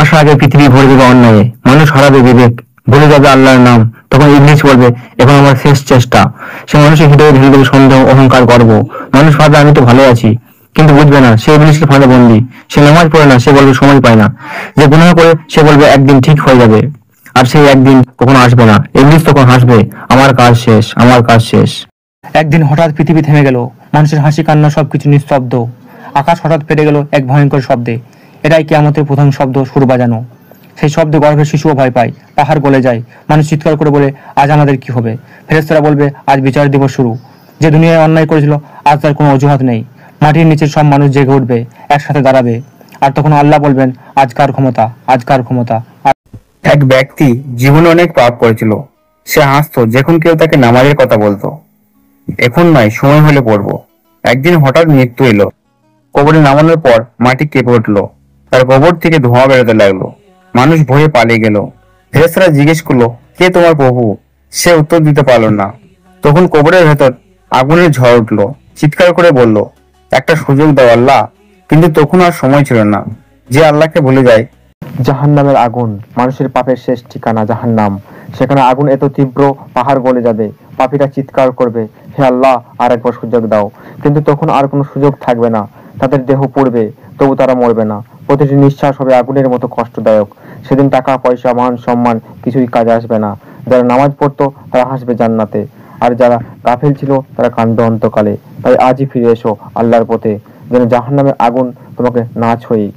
আসার আগে পৃথিবী ভরে দেবে অন্যায়ে, মানুষ হারাবে বিবেক, ভুলে যাবে আল্লাহর নাম। তখন ইবলিস বলবে, এখন আমার শেষ চেষ্টা। সে মানুষের হৃদয়ে ঢেলে দেবে সন্দেহ, অহংকার, গর্ব। মানুষ ভাবে আমি তো ভালো আছি, কিন্তু বুঝবে না সে ইবলিসকে ফাঁদে বন্দী। সে নামাজ পড়ে না, সে বলবে সময় পায় না। যে গুনাহ করে সে বলবে একদিন ঠিক হয়ে যাবে, আর সেই একদিন কখনো আসবে না। ইবলিস তখন হাসবে, আমার কাজ শেষ, আমার কাজ শেষ। একদিন হঠাৎ পৃথিবী থেমে গেল, মানুষের হাসি কান্না সবকিছু নিস্তব্ধ। আকাশ হঠাৎ ফেটে গেল এক ভয়ঙ্কর শব্দে। এটাই কিয়ামতের প্রথম শব্দ, সুর বাজানো। সেই শব্দে গর্ভের শিশুও ভয় পায়, পাহাড় গলে যায়। মানুষ চিৎকার করে বলে, আজ আমাদের কি হবে? ফেরেশতারা বলবে, আজ বিচার দিবস শুরু। যে দুনিয়ায় অন্যায় করেছিল আজ তার কোনো অজুহাত নেই। মাটির নিচের সব মানুষ জেগে উঠবে, একসাথে দাঁড়াবে। আর তখন আল্লাহ বলবেন, আজ কার ক্ষমতা, আজ কার ক্ষমতা। এক ব্যক্তি জীবনে অনেক পাপ করেছিল। সে হাসতো যখন কেউ তাকে নামাজের কথা বলতো। এখন নয়, সময় হলে পড়বো। একদিন হঠাৎ মৃত্যু এলো। কবরে নামানোর পর মাটি কেঁপে উঠলো, তার কবর থেকে ধোঁয়া বেরোতে লাগলো। মানুষ ভয়ে পালিয়ে গেল। ফেরেশতারা জিজ্ঞেস করলো, কে তোমার প্রভু? সে উত্তর দিতে পারলো না। তখন কবরের ভেতর আগুনের ঝড় উঠলো। চিৎকার করে বলল, একটা সুযোগ দাও আল্লাহ। কিন্তু তখন আর সময় ছিল না। যে আল্লাহকে ভুলে যায়। জাহান্নামের আগুন, মানুষের পাপের শেষ ঠিকানা জাহান্নাম। সেখানে আগুন এত তীব্র, পাহাড় গলে যাবে। পাপীরা চিৎকার করবে, হে আল্লাহ, আর একবার সুযোগ দাও। কিন্তু তখন আর কোনো সুযোগ থাকবে না। তাদের দেহ পড়বে, তবু তারা মরবে না। প্রতিটি নিঃশ্বাস হবে আগুনের মতো কষ্টদায়ক। সেদিন টাকা পয়সা মান সম্মান কিছুই কাজে আসবে না। যারা নামাজ পড়তো তারা হাসবে জান্নাতে, আর যারা গাফিল ছিল তারা কাঁদবে অন্তকালে। তাই আজই ফিরে এসো আল্লাহর পথে, যেন জাহান্নামের আগুন তোমাকে না ছোঁয়ে।